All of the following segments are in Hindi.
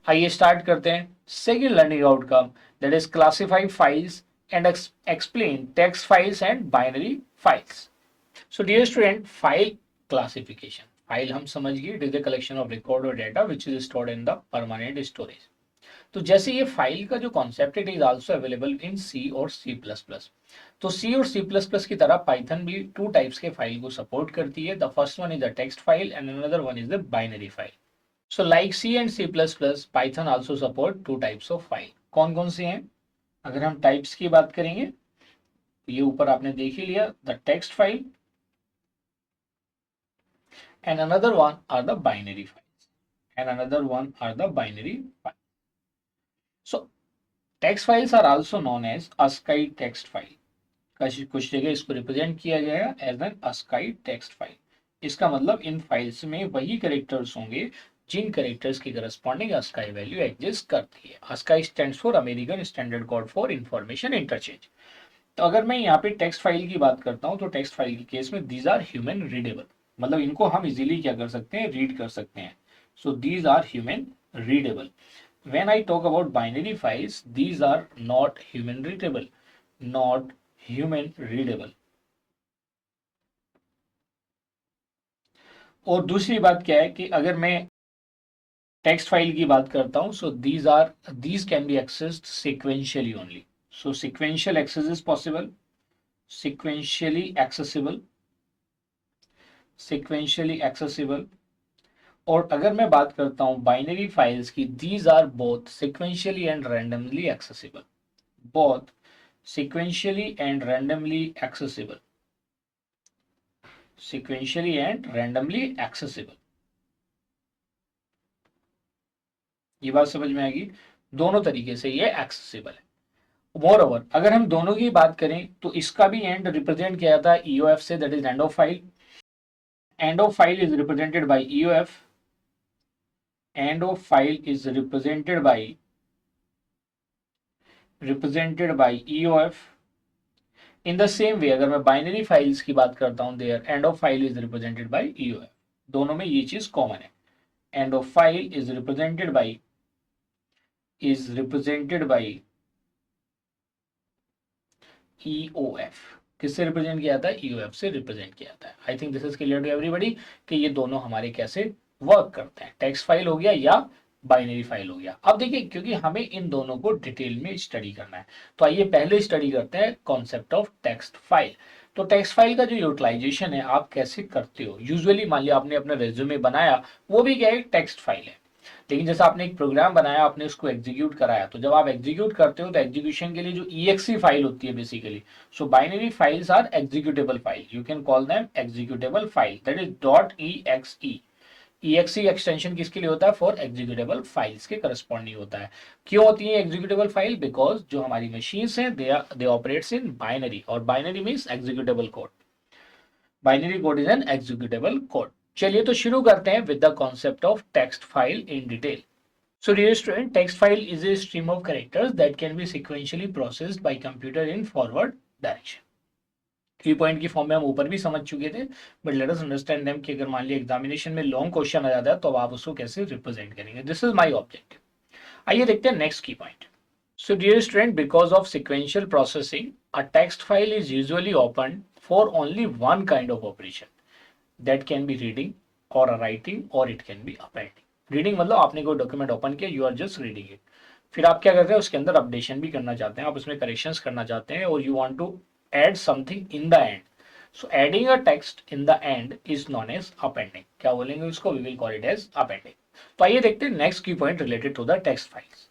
आइए स्टार्ट करते हैं। Second learning outcome, that is classify files and explain text files and binary files. So dear student, file classification, file हम समझ गए, it is the collection of record और data which is stored in the permanent storage. तो जैसे ये फाइल का जो concept it is also available in C और सी प्लस प्लस। तो सी और सी प्लस प्लस की तरह पाइथन भी टू टाइप्स के फाइल को सपोर्ट करती है। The first one is the text file and another one is the binary file. So like C and C plus plus, Python also support two types of file. कौन कौन से हैं? अगर हम टाइप्स की बात करेंगे तो ये ऊपर आपने देख ही लिया, the text file and another one are the binary files and another one are the binary files. So text files are also known as ASCII text file. कुछ जगह इसको रिप्रेजेंट किया गया as an ASCII text file. इसका मतलब इन फाइल्स में वही करेक्टर्स होंगे जिन करेक्टर्स की करस्पॉन्डिंग ASCII वैल्यू एग्जिस्ट करती है। ASCII stands for American Standard Code for Information Interchange. तो अगर मैं यहाँ पे टेक्स्ट फाइल की बात करता हूँ तो टेक्स्ट फाइल के केस में दीज आर ह्यूमन रीडेबल, मतलब इनको हम इजीली क्या कर सकते हैं, रीड कर सकते हैं। So these are human readable. When I talk about binary files, these are not human readable, not human readable. और दूसरी बात क्या है कि अगर मैं टेक्स्ट फाइल की बात करता हूं, so these can be accessed sequentially only. So sequential access is possible, sequentially accessible, sequentially accessible. और अगर मैं बात करता हूं बाइनरी फाइल्स की, these are both sequentially and randomly accessible, both sequentially and randomly accessible, sequentially and randomly accessible. ये बात समझ में आएगी, दोनों तरीके से ये एक्सेसिबल है। मोर ओवर अगर हम दोनों की बात करें तो इसका भी एंड रिप्रेजेंट किया जाता है ईओएफ से, that is end of file. End of file is represented by EOF, end of file is represented by EOF. In the same way अगर मैं बाइनरी फाइल्स की बात करता हूं, there end of file is represented by EOF. दोनों में ये चीज कॉमन है, end of file is represented by EOF। किससे रिप्रेजेंट किया जाता है? EOF से रिप्रेजेंट किया जाता है। I think this is clear to everybody कि ये दोनों हमारे कैसे वर्क करते हैं, टेक्स्ट फाइल हो गया या बाइनरी फाइल हो गया। अब देखिए, क्योंकि हमें इन दोनों को डिटेल में स्टडी करना है, तो आइए पहले स्टडी करते हैं कॉन्सेप्ट ऑफ टेक्स्ट फाइल। तो टेक्स्ट फाइल का जो यूटिलाइजेशन है आप कैसे करते हो? यूजुअली मान लिया आपने अपना रेज्यूमे बनाया, वो भी क्या है, टेक्स्ट फाइल है। लेकिन जैसे आपने एक प्रोग्राम बनाया, आपने उसको एग्जीक्यूट कराया, तो जब आप एग्जीक्यूट करते हो तो एग्जीक्यूशन के लिए जो EXE फाइल होती है basically, so binary files are executable file, you can call them executable file, that is .exe। EXE extension किसके लिए होता है? फॉर एग्जीक्यूटेबल फाइल्स के करस्पॉन्डिंग होता है। क्यों होती है एग्जीक्यूटेबल फाइल? बिकॉज जो हमारी मशीन्स हैं दे ऑपरेट्स इन बाइनरी, और binary means executable code. Binary code is an executable code. चलिए तो शुरू करते हैं with the concept of text file in detail. So dear student, text file is a stream of characters that can be sequentially processed by computer in forward direction. की पॉइंट की फॉर्म में हम ऊपर भी समझ चुके थे, but let us understand them कि अगर मान लिया एग्जामिनेशन में लॉन्ग क्वेश्चन आ जाता है तो आप उसको कैसे रिप्रेजेंट करेंगे। This is my objective. आइए देखते हैं नेक्स्ट की point. So dear student, because of sequential processing, a text file is usually opened for only one kind of operation. That can be reading or a writing or it can be appending. Reading मतलब आपने कोई डॉक्यूमेंट ओपन किया, you are just reading it, फिर आप क्या करते हैं, उसके अंदर अपडेशन भी करना चाहते हैं, आप उसमें करेक्शंस करना चाहते हैं, और you want to add something in the end. So adding a text in the end is known as appending. क्या बोलेंगे उसको? We will call it as appending. तो आइए देखते हैं नेक्स्ट की point related to the text files.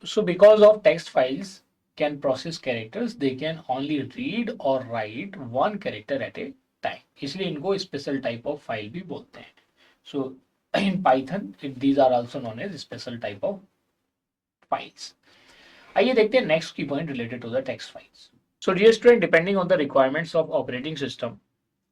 So because of text files can process characters, they can only read or write one character at a time, इसलिए इनको special type of file भी बोलते हैं। So in Python these are also known as special type of files। आइए देखते हैं next key point related to the text files। So dear student, depending on the requirements of operating system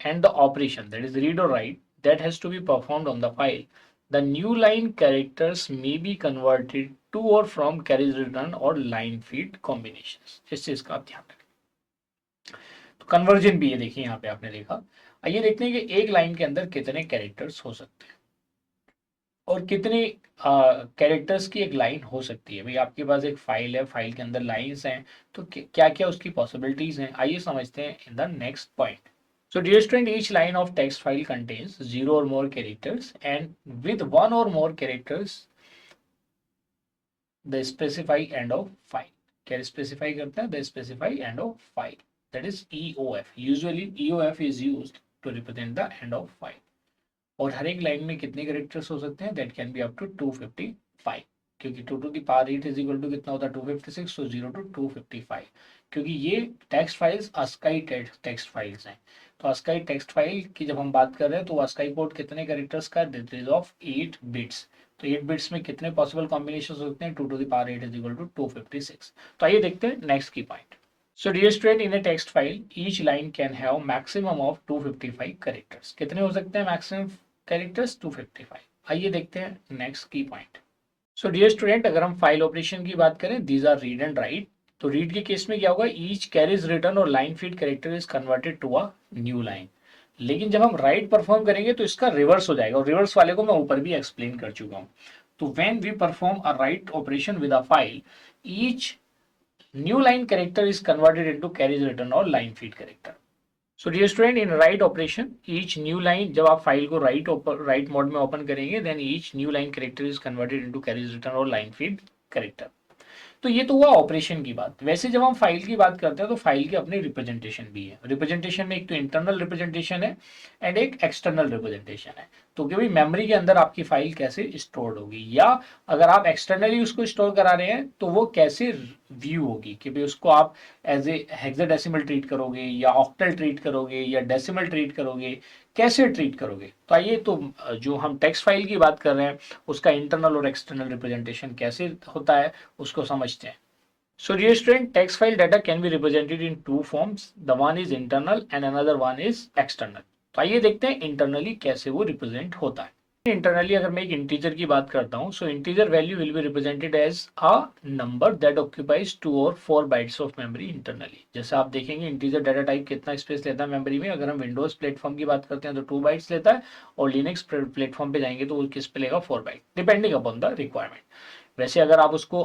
and the operation, that is read or write, that has to be performed on the file, the new line characters may be converted to or from carriage return or line feed combinations। इस चीज का आप ध्यान रखें। तो कन्वर्जन भी है, देखिए यहाँ पे आपने देखा। आइए देखते हैं कि एक लाइन के अंदर कितने कैरेक्टर्स हो सकते हैं। और कितने कैरेक्टर्स की एक लाइन हो सकती है। भाई आपके पास एक फाइल है, फाइल के अंदर लाइंस हैं, तो क्या क्या उसकी पॉसिबिलिटीज हैं, आइए समझते हैं in the next point. So dear student, each line of text file contains zero or more characters, and with one or more characters, the specify end of file. क्या specify करता है? The specify end of file. That is EOF. Usually EOF is used to represent the end of file. और हर एक लाइन में कितने कैरेक्टर्स हो सकते हैं? That can be up to 255, क्योंकि 2 to the power 8 is equal to कितना होता है? 256, सो 0 टू 255, क्योंकि ये text files ASCII text files हैं। तो ASCII टेक्स्ट फाइल की जब हम बात कर रहे हैं तो ASCII कोड कितने कैरेक्टर्स का? This is of 8 bits. तो 8 बिट्स में कितने पॉसिबल कॉम्बिनेशन हो सकते हैं? 2 to the power 8 is equal to 256। तो आइए देखते हैं नेक्स्ट की point. So dear student, in a text file, each line can have maximum of 255 characters. कितने हो सकते हैं maximum characters? 255। आइए देखते हैं नेक्स्ट की पॉइंट। सो डियर स्टूडेंट, अगर हम फाइल ऑपरेशन की बात करें, these are read and write. तो रीड के केस में क्या होगा? ईच कैरीज रिटर्न और line feed character is converted to a new line. लेकिन जब हम राइट परफॉर्म करेंगे तो इसका रिवर्स हो जाएगा, और रिवर्स वाले को मैं ऊपर भी एक्सप्लेन कर चुका हूं। तो when we perform a write operation with a file, each new line character is converted into carriage return और line feed character. So dear student, in write operation each new line, जब आप फाइल को राइट मोड में ओपन करेंगे, then each new line character is converted into carriage return और लाइन फीड कैरेक्टर। तो ये तो हुआ ऑपरेशन की बात। वैसे जब हम फाइल की बात करते हैं तो फाइल के अपने रिप्रेजेंटेशन भी है। रिप्रेजेंटेशन में एक तो इंटरनल रिप्रेजेंटेशन है एंड एक एक्सटर्नल रिप्रेजेंटेशन है। तो कि भाई मेमोरी के अंदर आपकी फाइल कैसे स्टोर होगी, या अगर आप एक्सटर्नली उसको स्टोर करा रहे हैं तो वो कैसे व्यू होगी, कि भाई उसको आप एज ए हेक्साडेसिमल ट्रीट करोगे या ऑक्टल ट्रीट करोगे या डेसिमल ट्रीट करोगे, कैसे ट्रीट करोगे। तो आइए, तो जो हम टेक्स्ट फाइल की बात कर रहे हैं उसका इंटरनल और एक्सटर्नल रिप्रेजेंटेशन कैसे होता है उसको समझते हैं। So dear student, text file data can be represented in two forms. The one is internal and another one is external. तो आइए देखते हैं इंटरनली कैसे वो रिप्रेजेंट होता है। इंटरनली अगर मैं एक इंटीजर की बात करता हूँ, so integer value will be represented as a number that occupies 2 और 4 बाइट्स ऑफ मेमोरी इंटरनली। जैसे आप देखेंगे इंटीजर डाटा टाइप कितना स्पेस लेता है मेमोरी में। अगर हम विंडोज प्लेटफॉर्म की बात करते हैं तो 2 बाइट्स लेता है, और लिनक्स प्लेटफॉर्म पे जाएंगे तो वो किस पे लेगा? 4 byte, depending upon the requirement. वैसे अगर आप उसको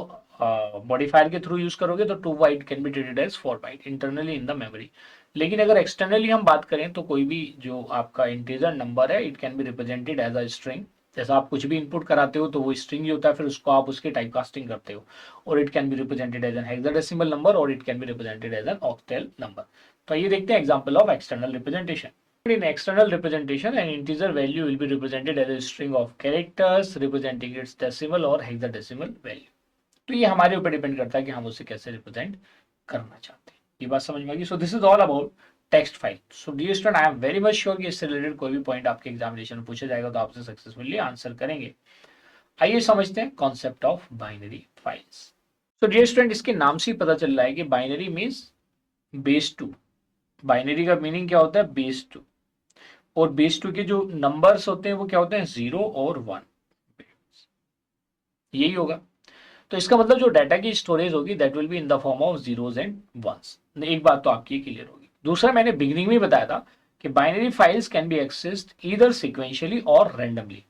मॉडिफायर के थ्रू यूज करोगे तो 2 byte can be treated as 4 byte internally in the memory. लेकिन अगर एक्सटर्नली हम बात करें तो कोई भी जो आपका इंटीजर नंबर है, it can be represented as a string. जैसा आप कुछ भी इनपुट कराते हो तो वो स्ट्रिंग ही होता है, फिर उसको आप उसकी टाइप कास्टिंग करते हो, और it can be represented as an hexadecimal number, और it can be represented as an octal number. तो ये देखते हैं example of external representation. In external representation, an integer value will be represented as a string of characters representing its decimal or hexadecimal value. तो ये हमारे ऊपर डिपेंड करता है कि हम उसे कैसे रिप्रेजेंट करना चाहते हैं। ये बात समझ में आ गई। So this is all about text file. So dear student, I am very much sure कि इससे रिलेटेड कोई भी पॉइंट आपके एग्जामिनेशन में पूछा जाएगा तो आपसे सक्सेसफुली आंसर करेंगे। आइए समझते हैं concept of binary files. So dear student, इसके नाम से ही पता चल रहा है कि बाइनरी मीन्स बेस 2। बाइनरी का मीनिंग क्या होता है? बेस 2। और बेस 2 के जो नंबर्स होते हैं वो क्या होते हैं? 0 और 1, यही होगा। तो इसका मतलब जो डाटा की स्टोरेज होगी that will be in the form of zeros and ones. एक बात तो आपकी क्लियर होगी। दूसरा, मैंने बिगिनिंग में बताया था कि binary files can be accessed either sequentially और रैंडमली।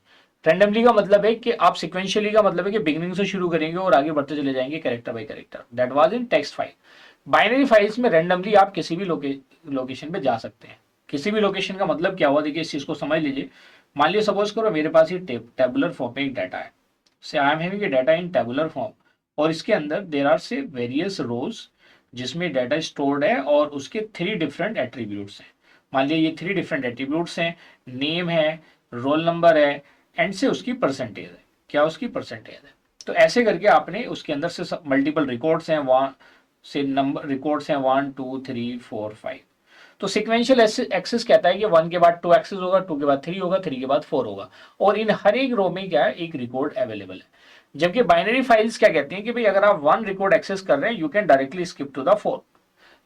रैंडमली का मतलब है कि आप सिक्वेंशियली का मतलब है कि बिगिनिंग से शुरू करेंगे और आगे बढ़ते चले जाएंगे character bye character. That was in text file. Binary files में रैंडमली आप किसी भी लोकेशन पे जा सकते हैं। किसी भी लोकेशन का मतलब क्या हुआ? देखिए, इस चीज को समझ लीजिए। मान लीजिए सपोज करो मेरे पास ये टेबुलर फॉर्म में एक डाटा है, से I am having a data in tabular form, और इसके अंदर देर आर से वेरियस रोज जिसमें डाटा स्टोर्ड है, और उसके 3 डिफरेंट एट्रीब्यूट्स हैं। मान लीजिए ये 3 डिफरेंट एट्रीब्यूट्स हैं, नेम है, रोल नंबर है, एंड से उसकी परसेंटेज है। क्या उसकी परसेंटेज है? तो ऐसे करके आपने उसके अंदर से मल्टीपल रिकॉर्ड्स हैं, वहां से नंबर रिकॉर्ड्स हैं 1 2 3 4 5। तो सिक्वेंशियल एक्सेस कहता है कि 1 के बाद 2 एक्सेस होगा, 2 के बाद 3 होगा, 3 के बाद 4 होगा, और इन हर एक रो में क्या है? एक रिकॉर्ड अवेलेबल है। जबकि बाइनरी फाइल्स क्या कहती हैं कि भाई अगर आप 1 रिकॉर्ड एक्सेस कर रहे हैं, you can directly skip to the 4,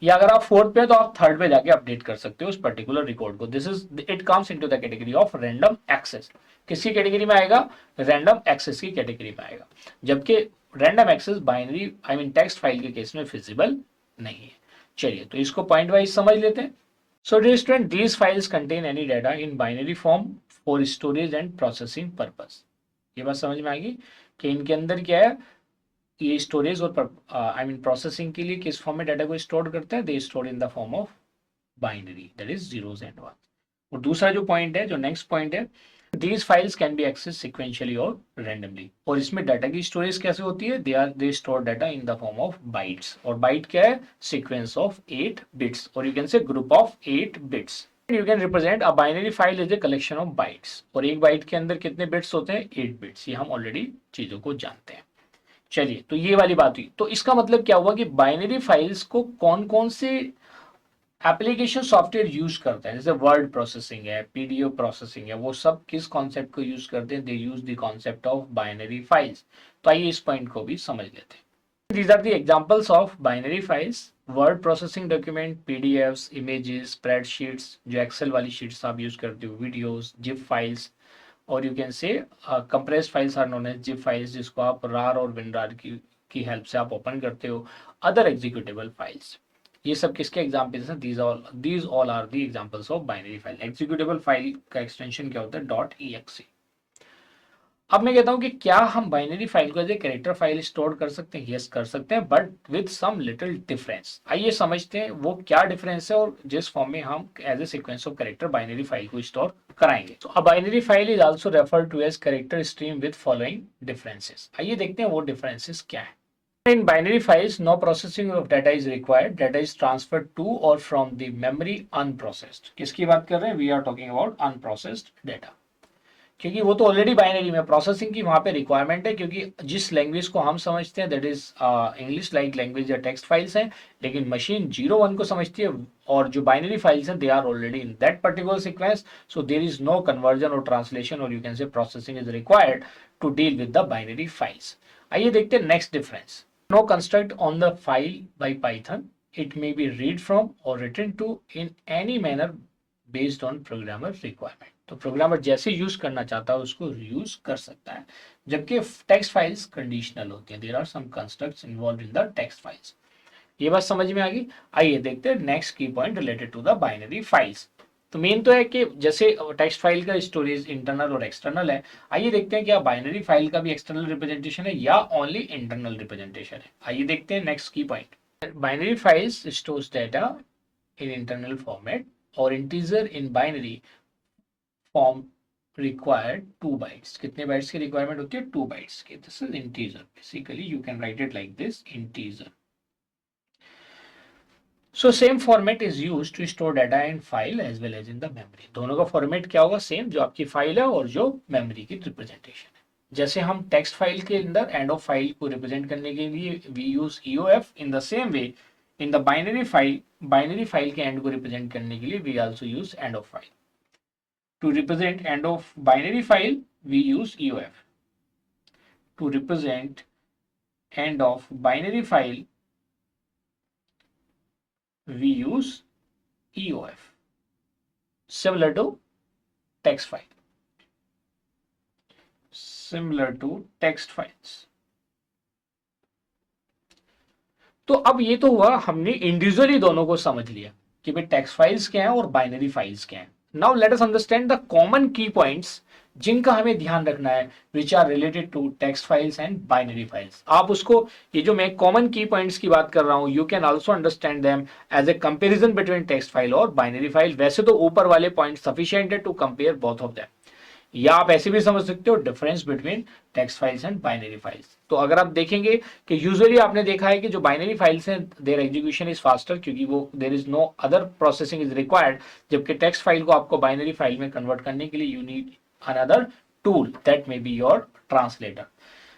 या अगर आप 4th पे तो आप 3rd पे जाके अपडेट कर सकते हो उस पर्टिकुलर रिकॉर्ड को। This is it comes into the category of random access. किसकी कैटेगरी में आएगा? रैंडम एक्सेस की कैटेगरी में आएगा। जबकि random access binary I mean text file के केस में फिजिबल नहीं है। चलिए, तो इसको पॉइंट वाइज समझ लेते हैं। So dear student, these files contain any data in binary form for storage and processing purpose. ये बात समझ में आ गई कि इनके अंदर क्या है, ये स्टोरेज और प्रोसेसिंग के लिए किस फॉर्म में डाटा को स्टोर करते हैं, they store in the form of binary, that is zeros and one. और दूसरा जो पॉइंट है, जो नेक्स्ट पॉइंट है, these files can be access sequentially और रैंडमली। और इसमें डाटा की स्टोरेज कैसे होती है, they store data in the form of bytes. और बाइट क्या है, सीक्वेंस ऑफ 8 बिट्स, और you can say group of 8 bits. You can represent a binary file is a collection of bytes. और एक बाइट के अंदर कितने बिट्स होते हैं, 8 बिट्स। ये हम ऑलरेडी चीजों को जानते हैं। चलिए, तो ये वाली बात हुई। तो इसका मतलब क्या हुआ कि बाइनरी फाइल्स को कौन कौन से एप्लीकेशन सॉफ्टवेयर यूज करते हैं, जैसे वर्ड प्रोसेसिंग है, पीडीएफ प्रोसेसिंग है, वो सब किस कॉन्सेप्ट को यूज करते हैं, they use the concept of binary files. तो आइए इस पॉइंट को भी समझ लेते हैं। These are the examples of binary files, word processing document, PDFs, images, spreadsheets, जो एक्सेल वाली शीट्स आप यूज करते हो, वीडियोस, जिप फाइल्स, और you can say compressed files are known as zip files, जिसको आप रार और विनरार की हेल्प से आप ओपन करते हो, अदर एग्जीक्यूटेबल फाइल्स। ये सब किसके एग्जांपल्स हैं, these all are the examples of binary file. Executable file का एक्सटेंशन क्या होता है, .exe। अब मैं कहता हूं कि क्या हम बाइनरी फाइल को as a character file store कर सकते हैं, यस कर सकते हैं, but with some little difference. आइए समझते हैं वो क्या डिफरेंस है और जिस फॉर्म में हम as a sequence of character binary file को स्टोर कराएंगे। तो a binary file is also referred to as character stream with following differences. आइए देखते हैं वो डिफरेंसेस क्या है। In binary files, no processing of data is required. Data is transferred to or from the memory unprocessed. किसकी बात कर रहे हैं? We are talking about unprocessed data. क्योंकि वो तो ऑलरेडी बाइनरी में, प्रोसेसिंग की वहां पे रिक्वायरमेंट है, क्योंकि जिस लैंग्वेज को हम समझते हैं that is English like language या टेक्स्ट फाइल्स हैं, लेकिन मशीन 0 1 को समझती है, और जो बाइनरी फाइल्स हैं they are already in that particular sequence, so there is no conversion और ट्रांसलेशन और you can say processing is required to deal with the binary files. आइए देखते हैं next difference. No construct on the file by Python. It may be read from or written to in any manner based on programmer requirement. तो प्रोग्रामर जैसे यूज करना चाहता है उसको यूज कर सकता है, जबकि टेक्स्ट फाइल्स कंडीशनल होती हैं। There are some constructs involve in the text files. ये बात समझ में आ गई। आइए देखते हैं नेक्स्ट की point related to the binary files. तो मेन तो है कि जैसे टेक्स्ट फाइल का स्टोरेज इंटरनल और एक्सटर्नल है, आइए देखते हैं क्या बाइनरी फाइल का भी एक्सटर्नल रिप्रेजेंटेशन है या ओनली इंटरनल रिप्रेजेंटेशन है। आइए देखते हैं नेक्स्ट की point. Binary files stores data in internal format और integer in binary form required 2 bytes. कितने बाइट्स की रिक्वायरमेंट होती है, 2 बाइट्स की। This is integer, basically you can write it like this, integer. So same format is use to store data in file as well as in the memory. दोनों का फॉर्मेट क्या होगा, सेम, जो आपकी फाइल है और जो मेमोरी की रिप्रेजेंटेशन है। जैसे हम टेक्स्ट फाइल के अंदर एंड ऑफ फाइल को रिप्रेजेंट करने के लिए we use EOF, in the same way in the binary file के एंड को रिप्रेजेंट करने के लिए we also use end of file. To represent end of binary file we use EOF. To represent end of binary file we use EOF, similar to text file, similar to text files। तो अब ये तो हुआ, हमने इंडिविजुअली दोनों को समझ लिया कि भाई टेक्स्ट फाइल्स क्या है और बाइनरी फाइल्स क्या है। Now let us understand the common key points जिनका हमें ध्यान रखना है, which are related to text files and binary files. आप उसको, ये जो मैं कॉमन की पॉइंट्स की बात कर रहा हूं, you can also understand them as a comparison between text file और बाइनरी फाइल। वैसे तो ऊपर वाले पॉइंट सफिशिएंट है to compare both of them, या आप ऐसे भी समझ सकते हो difference between text files and binary files. तो अगर आप देखेंगे कि यूजुअली आपने देखा है कि जो बाइनरी फाइल्स हैं देयर एग्जीक्यूशन इज फास्टर, क्योंकि वो there is no other processing is required, जबकि टेक्स्ट फाइल को आपको बाइनरी फाइल में कन्वर्ट करने के लिए you need another tool that may be your translator.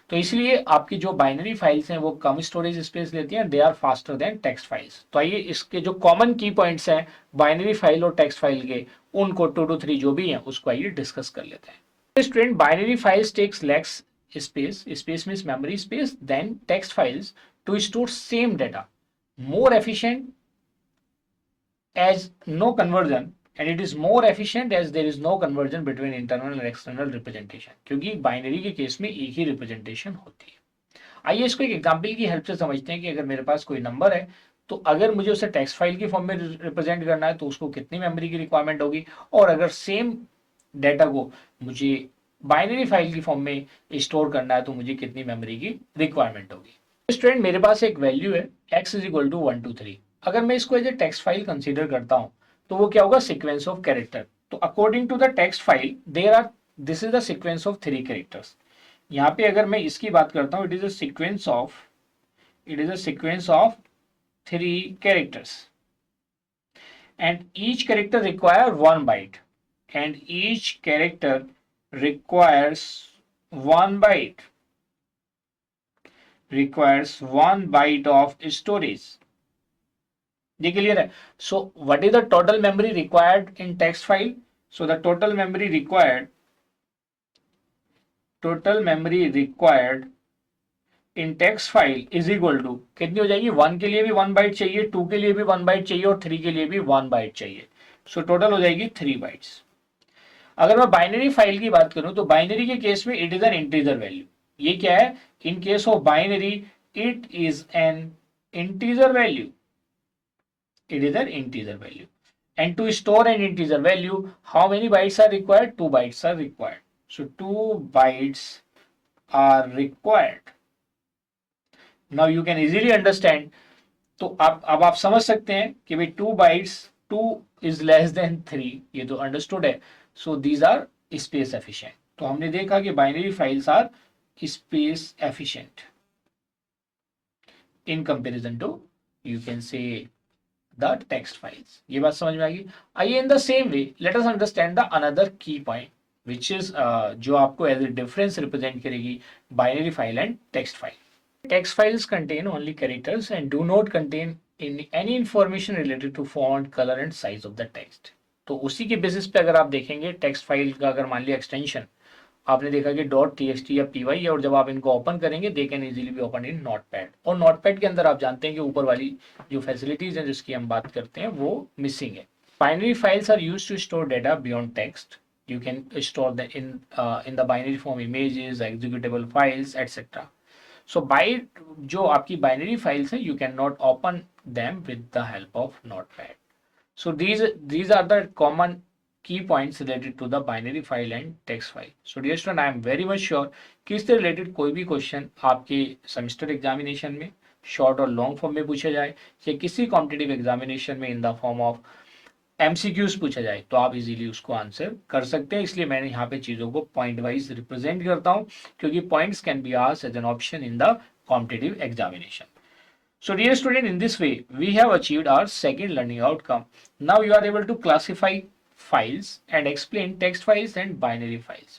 तो इसलिए आपकी जो बाइनरी फाइल्स हैं वो कम स्टोरेज स्पेस लेती हैं, they are faster than text files. तो आइए इसके जो कॉमन की पॉइंट्स हैं बाइनरी फाइल और टेक्स्ट फाइल के, उनको 2 to 3 जो भी हैं उसको आइए डिस्कस कर लेते हैं। Student, binary files takes less space means memory space than text files to store same data, more efficient as no conversion, and it is more efficient as there is no conversion between internal and external representation, क्योंकि बाइनरी के केस में एक ही रिप्रेजेंटेशन होती है। आइए इसको एक एग्जांपल की हेल्प से समझते हैं कि अगर मेरे पास कोई नंबर है तो अगर मुझे उसे टेक्स्ट फाइल की फॉर्म में रिप्रेजेंट करना है तो उसको कितनी मेमोरी की रिक्वायरमेंट होगी, और अगर सेम डेटा को मुझे बाइनरी फाइल की फॉर्म में स्टोर करना है तो मुझे कितनी मेमोरी की रिक्वायरमेंट होगी। स्टूडेंट मेरे पास एक वैल्यू है x इज इक्वल टू 1 2 3। अगर मैं इसको as a text file consider करता हूं तो वो क्या होगा, सीक्वेंस ऑफ कैरेक्टर। तो according to the text file there are, this is the sequence of 3 characters. यहाँ पे अगर मैं इसकी बात करता हूँ, it is a sequence of 3 characters and each character require 1 byte, and each character requires 1 byte, of storage। ये क्लियर है? So what is the total memory required in text file? So the total memory required in text file is equal to कितनी हो जाएगी, 1 के लिए भी 1 बाइट चाहिए, 2 के लिए भी 1 बाइट चाहिए और 3 के लिए भी 1 बाइट चाहिए। सो टोटल हो जाएगी 3 बाइट्स। अगर मैं बाइनरी फाइल की बात करूं तो बाइनरी के केस में it is an integer value. ये क्या है, in case of binary it is an integer value, and to store an integer value how many bytes are required, 2 bytes are required, so 2 bytes are required। now you can easily understand, तो अब आप समझ सकते हैं कि भाई 2 बाइट्स, 2 इज लेस देन 3, ये तो अंडरस्टूड है। So these are space efficient. तो हमने देखा कि binary files are space efficient in comparison to, you can say, the text files. ये बात समझ में आएगी। आइए in the same way let us understand the another key point which is जो आपको एज ए डिफरेंस रिप्रेजेंट करेगी binary file and text file. Text files contain only characters and do not contain any information related to font, color and size of the text। तो उसी के बेसिस पे अगर आप देखेंगे टेक्स्ट फाइल का, अगर मान लिया एक्सटेंशन आपने देखा कि .txt या py है, और जब आप इनको ओपन करेंगे they can easily be open in notepad. और नोटपैड के अंदर आप जानते हैं कि ऊपर वाली जो फैसिलिटीज हैं जिसकी हम बात करते हैं वो मिसिंग है। Binary files are used to store data beyond text. You can store them in the binary form, images, executable files, etc। So by जो आपकी बाइनरी फाइल्स है you can not open them with the help of notepad. So these are the common key points related to the binary file and text file. So dear student, I am very much sure कि इससे रिलेटेड कोई भी क्वेश्चन आपके सेमेस्टर एग्जामिनेशन में शॉर्ट और लॉन्ग फॉर्म में पूछा जाए या किसी कॉम्पिटिटिव एग्जामिनेशन में in the form of MCQs पूछा जाए तो आप इजीली उसको आंसर कर सकते हैं। इसलिए मैंने यहाँ पे चीजों को पॉइंट वाइज रिप्रेजेंट करता हूँ, क्योंकि points can be asked as an option in the competitive examination. So dear student, in this way we have achieved our second learning outcome. Now you are able to classify files and explain text files and binary files.